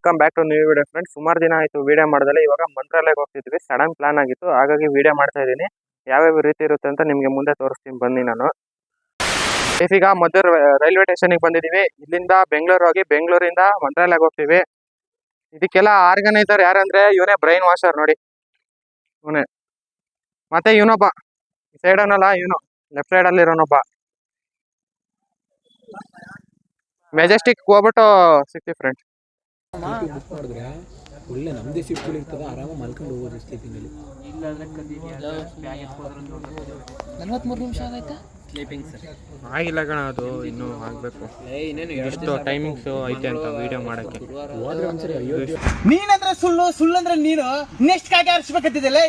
Welcome back to new video friends. ಸುಮಾರು ದಿನ ಆಯಿತು ವಿಡಿಯೋ ಮಾಡ್ದಲೆ. ಇವಾಗ ಮಂತ್ರಾಲಯಕ್ಕೆ ಹೋಗ್ತಿದ್ವಿ. ಸಡನ್ ಪ್ಲಾನ್ ಆಗಿತ್ತು, ಹಾಗಾಗಿ ವಿಡಿಯೋ ಮಾಡ್ತಾ ಇದ್ದೀನಿ. ಯಾವ್ಯಾವ ರೀತಿ ಇರುತ್ತೆ ಅಂತ ನಿಮಗೆ ಮುಂದೆ ತೋರಿಸ್ತೀನಿ ಬನ್ನಿ. ನಾನು ಈಗ ಮದ್ದೂರು ರೈಲ್ವೆ ಸ್ಟೇಷನ್ಗೆ ಬಂದಿದ್ದೀವಿ. ಇಲ್ಲಿಂದ ಬೆಂಗಳೂರು ಹೋಗಿ ಬೆಂಗಳೂರಿಂದ ಮಂತ್ರಾಲಯಕ್ಕೆ ಹೋಗ್ತೀವಿ. ಇದಕ್ಕೆಲ್ಲ ಆರ್ಗನೈಸರ್ ಯಾರಂದ್ರೆ ಇವನೇ ಬ್ರೈನ್ ವಾಷರ್ ನೋಡಿ, ಇವನೇ. ಮತ್ತೆ ಇವನೊಬ್ಬ ಸೈಡ್ ಅನ್ನಲ್ಲ, ಇವನು ಲೆಫ್ಟ್ ಸೈಡ್ ಅಲ್ಲಿ ಇರೋನೊಬ್ಬ. ಮೆಜೆಸ್ಟಿಕ್ ಹೋಗ್ಬಿಟ್ಟು ಸಿಕ್ತಿ ಫ್ರೆಂಡ್ಸ್. ಬುಕ್ ಮಾಡಿದ್ರೆ ಒಳ್ಳೆ ನಮ್ಮದೇ ಸೀಟ್ಗಳು ಇರ್ತದೆ, ಆರಾಮಾಗಿ ಮಲ್ಕೊಂಡು ಹೋಗೋದು ಸ್ಲೀಪಿಂಗಲ್ಲಿ. 43 ನಿಮಿಷ ಆಗೈತೆ ಸ್ಲೀಪಿಂಗ್ ಸರ್. ಆಗಿಲ್ಲ ಕಣ, ಅದು ಇನ್ನೂ ಆಗಬೇಕು. ಎಷ್ಟು ಟೈಮಿಂಗ್ಸ್ ಐತೆ ಅಂತ ವಿಡಿಯೋ ಮಾಡೋಕ್ಕೆ. ಹೋದ್ರೆ ಒಂದ್ಸರಿ ನೀನಂದ್ರೆ ಸುಳ್ಳು, ಸುಳ್ಳಂದ್ರೆ ನೀನು. ನೆಕ್ಸ್ಟ್ ಕಾಗೆ ಆರಿಸ್ಬೇಕಂತಿದೆ ಲೇ.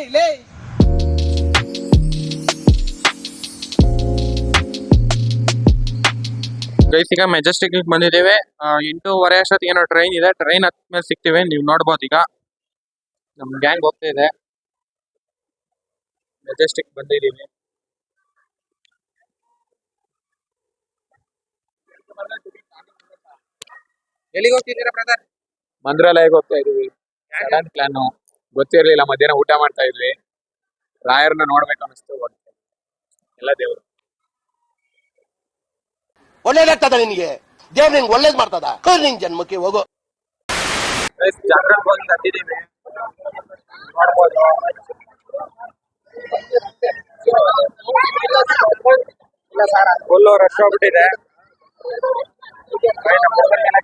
ಈಗ ಮೆಜೆಸ್ಟಿಕ್ ಬಂದಿದ್ದೇವೆ. 8:30 ಅಷ್ಟೊತ್ತಿಗೆ ಏನೋ ಟ್ರೈನ್ ಇದೆ. ಟ್ರೈನ್ ಹತ್ಮೇಲೆ ಸಿಗ್ತೀವಿ. ನೀವು ನೋಡ್ಬೋದು, ಈಗ ನಮ್ ಗ್ಯಾಂಗ್ ಹೋಗ್ತಾ ಇದೆ. ಮೆಜೆಸ್ಟಿಕ್ ಬಂದಿದ್ದೀವಿ. ಎಲ್ಲಿಗೆ ಹೋಗ್ತಿದ್ದೀರಾ ಬ್ರದರ್? ಮಂತ್ರಾಲಯಕ್ಕೆ ಹೋಗ್ತಾ ಇದೀವಿ. ಸಡನ್ ಪ್ಲಾನ್, ಗೊತ್ತಿರ್ಲಿಲ್ಲ. ಮಧ್ಯಾಹ್ನ ಊಟ ಮಾಡ್ತಾ ಇದ್ವಿ, ರಾಯರ್ನ ನೋಡ್ಬೇಕು ಅನಿಸ್ತು. ಎಲ್ಲ ದೇವ್ರು ಒಳ್ಳೇದಾಗ್ತದ ನಿನ್ಗೆ, ದೇವ್ರ ನಿಂಗೆ ಒಳ್ಳೇದ್ ಮಾಡ್ತದ. ನಿನ್ ಜನ್ಮಕ್ಕೆ ಹೋಗೋ. ಜಾಗ್ರತೆ ಹೋಗಿ ಹತ್ತಿದೀವಿ, ನೋಡ್ಬೋದು. ಫುಲ್ಲು ರಶ್ ಆಗ್ಬಿಟ್ಟಿದೆ.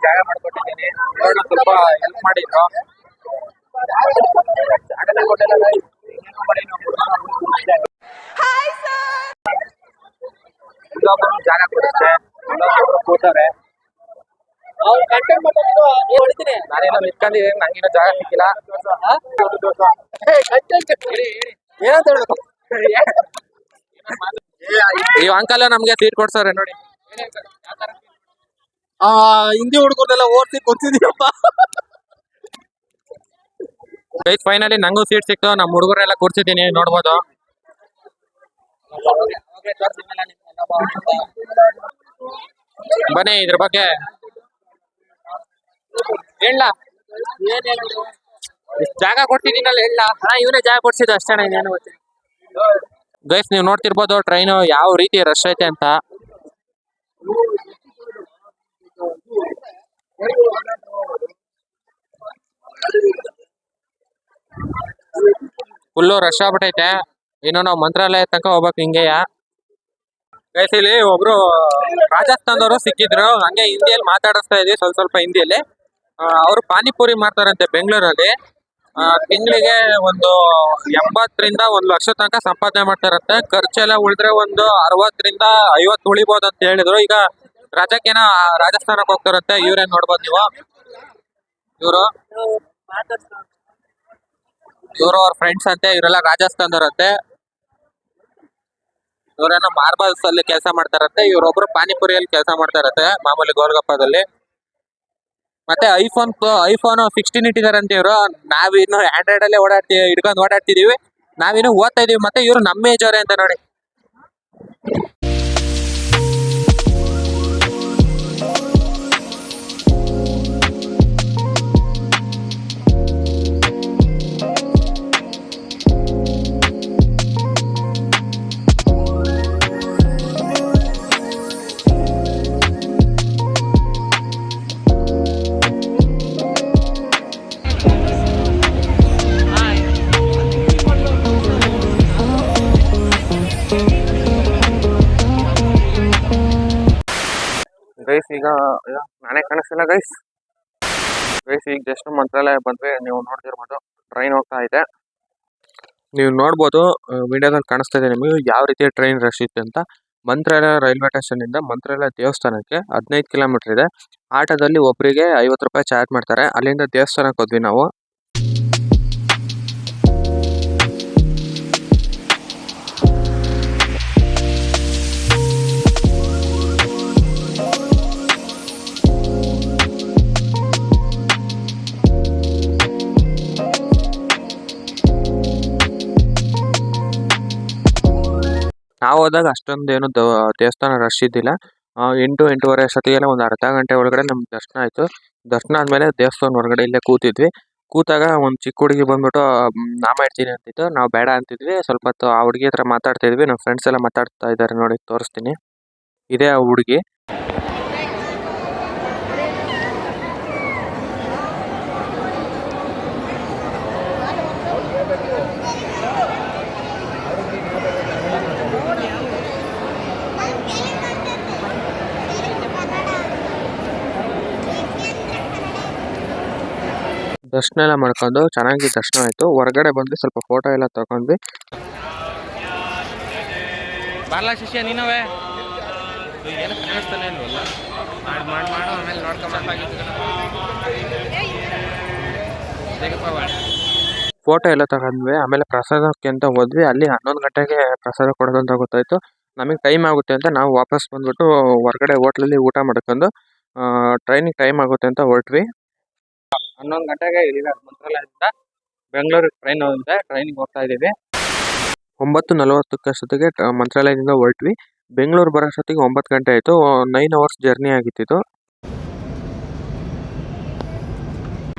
ಜಾಗ ಮಾಡ್ಕೊಟ್ಟಿದ್ದೀನಿ, ಸ್ವಲ್ಪ ಹೆಲ್ಪ್ ಮಾಡಿದ್ರು. ಜಾಗ ಕೊಡುತ್ತೆ, ಕೂತಾರೆ. ನಾನೇನೋ ನಿಂತ್ಕೊಂಡಿದ್ದೀನಿ, ನಂಗೇನೋ ಜಾಗ ಸಿಕ್ಕಿಲ್ಲ. ಏನಂತ ಹೇಳ್ಬೇಕು, ಈ ಅಂಕಲ್ ನಮ್ಗೆ ಸೀಟ್ ಕೊಡ್ಸವ್ರೆ ನೋಡಿ. ಹಿಂದಿ ಹುಡುಗರ್ನೆಲ್ಲ ಓಡಿಸಿ ಕೊಡ್ತಿದೀಯಪ್ಪ. ಫೈನಲಿ ನಂಗೂ ಸೀಟ್ ಸಿಕ್ತು. ನಮ್ಮ ಹುಡುಗರೆಲ್ಲ ಕೂರ್ಸಿದ್ದೀನಿ, ನೋಡ್ಬೋದು. ಬನ್ನಿ ಇದ್ರ ಬಗ್ಗೆ ಹೇಳ. ಜಾಗ ಕೊಡ್ತಿದ್ದೀನಲ್ಲ, ಹೇಳ. ಇವನೇ ಜಾಗ ಕೊಡ್ಸಿದ್ದು ಅಷ್ಟೇ, ಇನ್ನೇನು ಗೊತ್ತಿಲ್ಲ. ಗೈಸ್, ನೀವು ನೋಡ್ತಿರ್ಬೋದು ಟ್ರೈನು ಯಾವ ರೀತಿ ರಶ್ ಐತೆ ಅಂತ. ಫುಲ್ಲು ರಶ್ ಆಗ್ಬಿಟ್ಟೈತೆ. ಇನ್ನು ನಾವು ಮಂತ್ರಾಲಯ ತನಕ ಹೋಗ್ಬೇಕು ಹಿಂಗೆಯ. ಗೈಸ್, ಇಲ್ಲಿ ಒಬ್ರು ರಾಜಸ್ಥಾನದವರು ಸಿಕ್ಕಿದ್ರು. ಹಂಗೆ ಹಿಂದಿಯಲ್ಲಿ ಮಾತಾಡಿಸ್ತಾ ಇದ್ವಿ, ಸ್ವಲ್ಪ ಹಿಂದಿಯಲ್ಲಿ. ಅವರು ಪಾನಿಪುರಿ ಮಾಡ್ತಾರಂತೆ ಬೆಂಗಳೂರಲ್ಲಿ. ತಿಂಗಳಿಗೆ ಒಂದು 80 ರಿಂದ 1 ಲಕ್ಷ ತನಕ ಸಂಪಾದನೆ ಮಾಡ್ತಾರಂತೆ. ಖರ್ಚೆಲ್ಲ ಉಳಿದ್ರೆ ಒಂದು 60 ರಿಂದ 50 ಉಳಿಬೋದು ಅಂತ ಹೇಳಿದ್ರು. ಈಗ ರಾಜಕ್ಕೇನ ರಾಜಸ್ಥಾನಕ್ಕೆ ಹೋಗ್ತಾರಂತೆ. ಇವ್ರೇನ್ ನೋಡ್ಬೋದು ನೀವು. ಇವರು ಅವ್ರ ಫ್ರೆಂಡ್ಸ್ ಅಂತೆ. ಇವರೆಲ್ಲ ರಾಜಸ್ಥಾನದವ್ರಂತೆ. ಇವರೇನೋ ಮಾರ್ಬಲ್ಸ್ ಅಲ್ಲಿ ಕೆಲಸ ಮಾಡ್ತಾರಂತೆ. ಇವ್ರೊಬ್ರು ಪಾನಿಪುರಿಯಲ್ಲಿ ಕೆಲಸ ಮಾಡ್ತಾರಂತೆ, ಮಾಮೂಲಿ ಗೋಲ್ಗಪ್ಪದಲ್ಲಿ. ಮತ್ತೆ ಐಫೋನ್ 16 ಇಟ್ಟಿದಾರಂತೆ ಇವರು. ನಾವಿನ್ನು ಆಂಡ್ರಾಯ್ಡ್ ಅಲ್ಲೇ ಹಿಡ್ಕೊಂಡು ಓಡಾಡ್ತಿದೀವಿ. ನಾವಿನ್ನು ಓದ್ತಾ ಇದೀವಿ. ಮತ್ತೆ ಇವ್ರು ನಮ್ಮ ಏಜ್ ಅವರೇ ಅಂತ ನೋಡಿ. ಗೈಸ್, ಈಗ ನಾನೇ ಕಾಣಿಸ್ತಿಲ್ಲ ಗೈಸ್. ಈಗ ಜಸ್ಟ್ ಮಂತ್ರಾಲಯ ಬಂದ್ವಿ. ನೀವು ನೋಡ್ತಿರ್ಬೋದು ಟ್ರೈನ್ ಹೋಗ್ತಾ ಇದೆ. ನೀವು ನೋಡ್ಬೋದು ವಿಡಿಯೋದಲ್ಲಿ ಕಾಣಿಸ್ತಾ ಇದೆ ನಿಮಗೆ ಯಾವ ರೀತಿ ಟ್ರೈನ್ ರಶ್ ಇತ್ತು ಅಂತ. ಮಂತ್ರಾಲಯ ರೈಲ್ವೆ ಸ್ಟೇಷನ್ ಇಂದ ಮಂತ್ರಾಲಯ ದೇವಸ್ಥಾನಕ್ಕೆ 15 ಕಿಲೋಮೀಟರ್ ಇದೆ. ಆಟೋದಲ್ಲಿ ಒಬ್ಬರಿಗೆ 50 ರೂಪಾಯಿ ಚಾರ್ಜ್ ಮಾಡ್ತಾರೆ. ಅಲ್ಲಿಂದ ದೇವಸ್ಥಾನಕ್ಕೆ ಹೋದ್ವಿ ನಾವು. ನಾವು ಹೋದಾಗ ಅಷ್ಟೊಂದೇನು ದೇವಸ್ಥಾನ ರಶ್ ಇದ್ದಿಲ್ಲ. 8-8:30 ಅಷ್ಟೊತ್ತಿಗೆಲ್ಲ ಒಂದು ಅರ್ಧ ಗಂಟೆ ಒಳಗಡೆ ನಮ್ಗೆ ದರ್ಶನ ಆಯಿತು. ದರ್ಶನ ಆದ್ಮೇಲೆ ದೇವಸ್ಥಾನ ಹೊರಗಡೆ ಇಲ್ಲೇ ಕೂತಿದ್ವಿ. ಕೂತಾಗ ಒಂದು ಚಿಕ್ಕ ಹುಡುಗಿ ಬಂದ್ಬಿಟ್ಟು ನಾ ಮಾಡ್ತೀನಿ ಅಂತಿತ್ತು. ನಾವು ಬೇಡ ಅಂತಿದ್ವಿ. ಸ್ವಲ್ಪ ಹೊತ್ತು ಆ ಹುಡುಗಿ ಹತ್ರ ಮಾತಾಡ್ತಿದ್ವಿ. ನಮ್ಮ ಫ್ರೆಂಡ್ಸ್ ಎಲ್ಲ ಮಾತಾಡ್ತಾ ಇದ್ದಾರೆ ನೋಡಿ, ತೋರಿಸ್ತೀನಿ. ಇದೇ ಆ ಹುಡುಗಿ. ದರ್ಶನ ಎಲ್ಲ ಮಾಡ್ಕೊಂಡು ಚೆನ್ನಾಗಿ ದರ್ಶನ ಆಯ್ತು. ಹೊರಗಡೆ ಬಂದ್ವಿ, ಸ್ವಲ್ಪ ಫೋಟೋ ಎಲ್ಲ ತಗೊಂಡ್ವಿ. ಬಾರ್ಲಾ ಶಿಷ್ಯ ನೀನವೇ ಏನು ಕಾಣಿಸ್ತಾನೆ ಇಲ್ವಲ್ಲ. ಮಾಡು ಆಮೇಲೆ ಫೋಟೋ ಎಲ್ಲ ತಗೊಂಡ್ವಿ. ಆಮೇಲೆ ಪ್ರಸಾದಕ್ಕೆ ಅಂತ ಹೋದ್ವಿ. ಅಲ್ಲಿ 11 ಗಂಟೆಗೆ ಪ್ರಸಾದ ಕೊಡೋದು ಅಂತ ಗೊತ್ತಾಯ್ತು. ನಮಗೆ ಟೈಮ್ ಆಗುತ್ತೆ ಅಂತ ನಾವು ವಾಪಸ್ ಬಂದ್ಬಿಟ್ಟು ಹೊರಗಡೆ ಹೋಟ್ಲಲ್ಲಿ ಊಟ ಮಾಡ್ಕೊಂಡು ಟ್ರೈನಿಗೆ ಟೈಮ್ ಆಗುತ್ತೆ ಅಂತ ಹೊರಟ್ವಿ. 11 ಗಂಟೆಗೆ ಇಲ್ಲಿಂದ ಮಂತ್ರಾಲಯದಿಂದ ಬೆಂಗಳೂರಿಗೆ ಟ್ರೈನ್ ಇದೆ. ಟ್ರೈನಿಗೆ ಹೋಗ್ತಾ ಇದ್ದೀವಿ. 9:40 ಅಷ್ಟೊತ್ತಿಗೆ ಮಂತ್ರಾಲಯದಿಂದ ಹೊರಟ್ವಿ. ಬೆಂಗಳೂರು ಬರೋ ಅಷ್ಟೊತ್ತಿಗೆ 9 ಗಂಟೆ ಆಯಿತು. 9 ಅವರ್ಸ್ ಜರ್ನಿ ಆಗಿತ್ತು.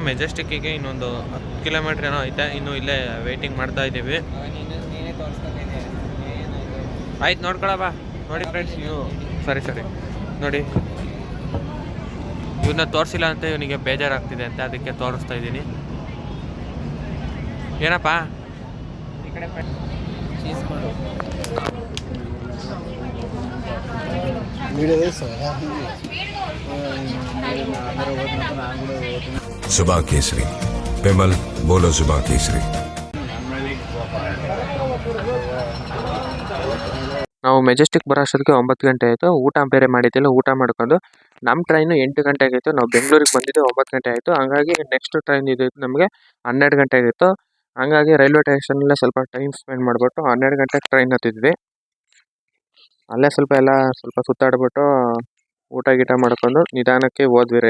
ಮೆಜೆಸ್ಟಿಕ್ಕಿಗೆ ಇನ್ನೊಂದು 10 ಕಿಲೋಮೀಟ್ರ್ ಏನೋ ಐತೆ. ಇನ್ನು ಇಲ್ಲೇ ವೇಟಿಂಗ್ ಮಾಡ್ತಾ ಇದ್ದೀವಿ. ಆಯ್ತು ನೋಡ್ಕೊಳಪ್ಪ. ನೋಡಿ ಫ್ರೆಂಡ್ಸ್, ನೀವು ಸರಿ ನೋಡಿ, ಇವನ್ನ ತೋರಿಸಿಲ್ಲ ಅಂತ ಇವನಿಗೆ ಬೇಜಾರಾಗ್ತಿದೆ ಅಂತ, ಅದಕ್ಕೆ ತೋರಿಸ್ತಾ ಇದ್ದೀನಿ. ಏನಪ್ಪ ಈ ಕಡೆ जुबा केसरी पेमल बोलो जुबा केसरी. ನಾವು ಮೆಜೆಸ್ಟಿಕ್ ಬರೋ ಅಷ್ಟೊತ್ತಿಗೆ 9 ಗಂಟೆ ಆಯಿತು. ಊಟ ಬೇರೆ ಮಾಡಿದ್ದಿಲ್ಲ. ಊಟ ಮಾಡ್ಕೊಂಡು ನಮ್ಮ ಟ್ರೈನು 8 ಗಂಟೆಗೆ ಆಯಿತು. ನಾವು ಬೆಂಗಳೂರಿಗೆ ಬಂದಿದ್ದು 9 ಗಂಟೆ ಆಯಿತು. ಹಂಗಾಗಿ ನೆಕ್ಸ್ಟ್ ಟ್ರೈನ್ ಇದ್ದಿದ್ದು ನಮಗೆ 12 ಗಂಟೆಗೆ ಇತ್ತು. ಹಂಗಾಗಿ ರೈಲ್ವೆ ಸ್ಟೇಷನಲ್ಲೇ ಸ್ವಲ್ಪ ಟೈಮ್ ಸ್ಪೆಂಡ್ ಮಾಡಿಬಿಟ್ಟು 12 ಗಂಟೆಗೆ ಟ್ರೈನ್ ಹತ್ತಿದ್ವಿ. ಅಲ್ಲೇ ಸ್ವಲ್ಪ ಸುತ್ತಾಡ್ಬಿಟ್ಟು ಊಟ ಗೀಟ ಮಾಡ್ಕೊಂಡು ನಿಧಾನಕ್ಕೆ ಹೋದ್ವಿ.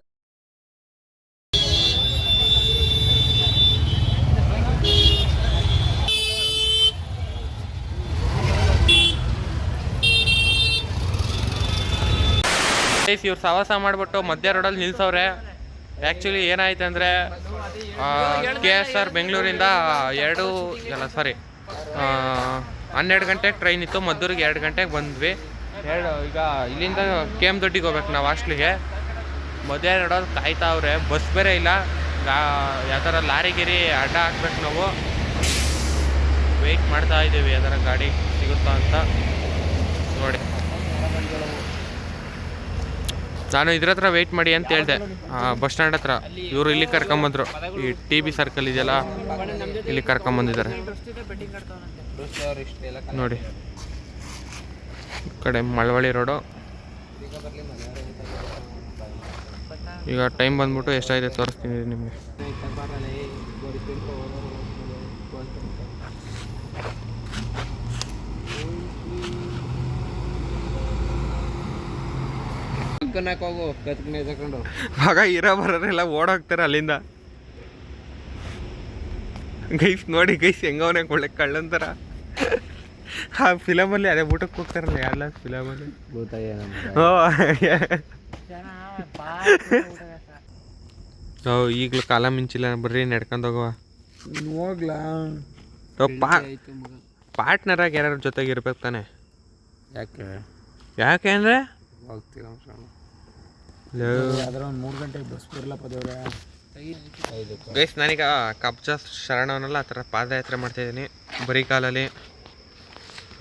ಇವ್ರು ಸವಾಸ ಮಾಡಿಬಿಟ್ಟು ಮಧ್ಯ ರೋಡಲ್ಲಿ ನಿಲ್ಸವ್ರೆ. ಆ್ಯಕ್ಚುಲಿ ಏನಾಯ್ತು ಅಂದರೆ KSR ಬೆಂಗಳೂರಿಂದ 12 ಗಂಟೆಗೆ ಟ್ರೈನ್ ಇತ್ತು. ಮದ್ದೂರಿಗೆ 2 ಗಂಟೆಗೆ ಬಂದ್ವಿ. ಈಗ ಇಲ್ಲಿಂದ KM ದೊಡ್ಡಿಗೆ ಹೋಗ್ಬೇಕು ನಾವು ಹಾಸ್ಟ್ಲಿಗೆ. ಮಧ್ಯ ರೋಡಲ್ಲಿ ಕಾಯ್ತಾವ್ರೆ. ಬಸ್ ಬೇರೆ ಇಲ್ಲ. ಯಾವ ಥರ ಲಾರಿಗಿರಿ ಅಡ್ಡ ಹಾಕ್ಬೇಕು. ನಾವು ವೆಯ್ಟ್ ಮಾಡ್ತಾ ಇದ್ದೀವಿ ಯಾವ್ದಾರ ಗಾಡಿ ಸಿಗುತ್ತಾ ಅಂತ ನೋಡಿ. ನಾನು ಇದ್ರ ಹತ್ರ ವೆಯ್ಟ್ ಮಾಡಿ ಅಂತ ಹೇಳಿದೆ, ಬಸ್ ಸ್ಟ್ಯಾಂಡ್ ಹತ್ರ. ಇವರು ಇಲ್ಲಿ ಕರ್ಕೊಂಬಂದ್ರು. ಈ TB ಸರ್ಕಲ್ ಇದೆಯಲ್ಲ, ಇಲ್ಲಿ ಕರ್ಕೊಂಬಂದಿದ್ದಾರೆ ನೋಡಿ. ಈ ಕಡೆ ಮಳವಳ್ಳಿ ರೋಡು. ಈಗ ಟೈಮ್ ಬಂದ್ಬಿಟ್ಟು ಎಷ್ಟಾಗಿದೆ ತೋರಿಸ್ತೀನಿ ನಿಮಗೆ. ಮಗ ಇರೋ ಬರೋರೆಲ್ಲ ಓಡೋಗ್ತಾರೆ ಅಲ್ಲಿಂದ. ಗೈಸ್ ನೋಡಿ ಗೈಸ್, ಹೆಂಗವನೇ ಒಳ್ಳೆ ಕಳ್ಳಂತರ. ಆ ಫಿಲಮಲ್ಲಿ ಅದೇ ಊಟಕ್ಕೆ ಹೋಗ್ತಾರಲ್ಲ ಎಲ್ಲ ಫಿಲಮಲ್ಲಿ. ಈಗಲೂ ಕಾಲ ಮಿಂಚಿಲ್ಲ. ಬರ್ರಿ ನಡ್ಕೊಂಡು ಹೋಗುವ. ಹೋಗ್ಲಾ ಪಾರ್ಟ್ನರಾಗಿ ಯಾರ ಜೊತೆಗೆ ಇರ್ಬೇಕು ತಾನೆ. ಯಾಕೆ ಅಂದರೆ ಹೋಗ್ತೀವಿ ಅದರ ಒಂದು 3 ಗಂಟೆಗೆ ಬಸ್ ಬರಲಪ್ಪ ದೇವ್ರೆ. ಗೈಸ್ ನಾನೀಗ ಕಬ್ಜ ಶರಣವನ್ನೆಲ್ಲ ಆ ಥರ ಪಾದಯಾತ್ರೆ ಮಾಡ್ತಾಯಿದ್ದೀನಿ ಬರೀ ಕಾಲಲ್ಲಿ.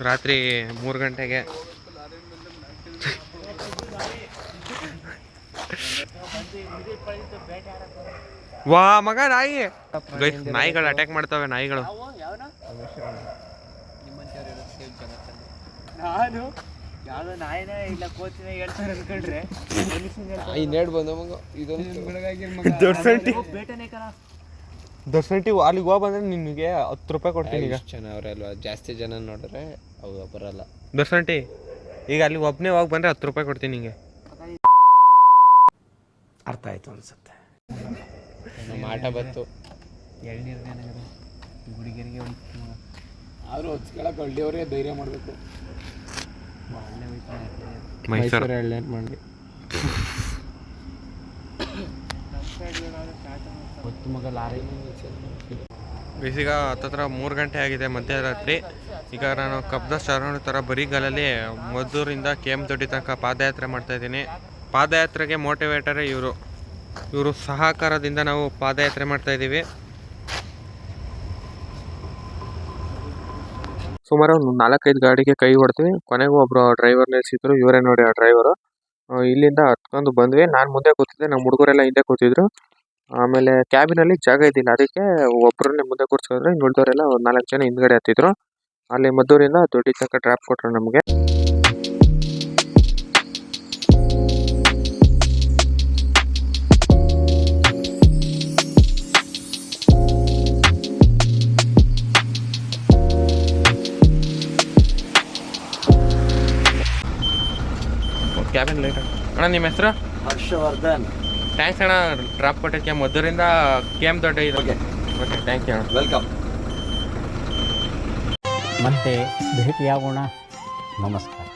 ರಾತ್ರಿ 3 ಗಂಟೆಗೆ ವಾ ಮಗ ನಾಯಿ. ಗೈಸ್ ನಾಯಿಗಳು ಅಟ್ಯಾಕ್ ಮಾಡ್ತವೆ. ನಾಯಿಗಳು ಯಾವ್ದೋ ನಾಯಿನೇ ಇಲ್ಲ ಕೋತಿನೇ ಹೇಳ್ತಾರೆ ಅನ್ಕೊಂಡ್ರೆ ದೊಡ್ಡ ಅಲ್ಲಿಗೆ ಹೋಗಿ ಬಂದ್ರೆ ನಿನಗೆ 10 ರೂಪಾಯಿ ಕೊಡ್ತೀನಿ. ಈಗ ಜನ ಅವರಲ್ವಾ, ಜಾಸ್ತಿ ಜನ ನೋಡಿದ್ರೆ ಅವು ಬರಲ್ಲ. ದೊಡ್ಡ ಈಗ ಅಲ್ಲಿ ಒಬ್ಬನೇ ಹೋಗಿ ಬಂದರೆ 10 ರೂಪಾಯಿ ಕೊಡ್ತೀನಿ ನಿಂಗೆ. ಅರ್ಥ ಆಯ್ತು ಅನ್ಸುತ್ತೆ. ನಮ್ಮ ಆಟ ಬಂತು. ಎಳ್ನೀರು ಗುಡಿಗೆರಿಗೆ ಆದರೂ ಹೊಚ್ಕೊಳಕ್ಕೆ ಹಳ್ಳಿಯವರೇ ಧೈರ್ಯ ಮಾಡಬೇಕು. ಮೈಸೂರು ಎಳ್ನೀರು ಮಾಡಿ ಮಗ ಲಾರಿ ಬೇಸಿಗ ಹತ್ತತ್ರ 3 ಗಂಟೆ ಆಗಿದೆ ಮಧ್ಯರಾತ್ರಿ. ಈಗ ನಾನು ಕಬ್ದ ಶರವಣ ಥರ ಬರಿಗಾಲಲ್ಲಿ ಮದ್ದೂರಿಂದ KM ದೊಡ್ಡಿ ತನಕ ಪಾದಯಾತ್ರೆ ಮಾಡ್ತಾಯಿದ್ದೀನಿ. ಪಾದಯಾತ್ರೆಗೆ ಮೋಟಿವೇಟರೇ ಇವರು ಸಹಕಾರದಿಂದ ನಾವು ಪಾದಯಾತ್ರೆ ಮಾಡ್ತಾಯಿದ್ದೀವಿ. ಸುಮಾರು 4-5 ಗಾಡಿಗೆ ಕೈ ಹೊಡ್ತೀವಿ. ಕೊನೆಗೂ ಒಬ್ಬರು ಡ್ರೈವರ್ ನಿಲ್ಸಿದ್ರು. ಇವರೇ ನೋಡಿ ಆ ಡ್ರೈವರು. ಇಲ್ಲಿಂದ ಹತ್ಕೊಂಡು ಬಂದ್ವಿ. ನಾನು ಮುಂದೆ ಕೂತಿದ್ದೆ, ನಮ್ಮ ಹುಡುಗರೆಲ್ಲ ಹಿಂದೆ ಕೂತಿದ್ರು. ಆಮೇಲೆ ಕ್ಯಾಬಿನಲ್ಲಿ ಜಾಗ ಇದ್ದಿಲ್ಲ, ಅದಕ್ಕೆ ಒಬ್ಬರನ್ನೇ ಮುಂದೆ ಕೂರಿಸ್ಕೊಂಡ್ರೆ ಇನ್ನು ಉಳಿದವರೆಲ್ಲ 4 ಜನ ಹಿಂದ್ಗಡೆ ಹತ್ತಿದ್ರು. ಅಲ್ಲಿ ಮದ್ದೂರಿಂದ ದೊಡ್ಡಿ ತನಕ ಡ್ರಾಪ್ ಕೊಟ್ಟರು ನಮಗೆ. ಕ್ಯಾಬಿನ್ ಲೈಟ್ ಅಣ್ಣ, ನಿಮ್ಮ ಹೆಸರು? ಹರ್ಷವರ್ಧನ್. ಥ್ಯಾಂಕ್ಸ್ ಅಣ್ಣ, ಡ್ರಾಪ್ ಕೊಟ್ಟಿದ್ದಕ್ಕೆ. ಮದ್ದೂರಿಂದ KM ದೊಡ್ಡಿ ಇದೆ. ಓಕೆ, ಥ್ಯಾಂಕ್ ಯು ಅಣ್ಣ. ವೆಲ್ಕಮ್. ಮತ್ತೆ ಭೇಟಿಯಾಗೋಣ. ನಮಸ್ಕಾರ.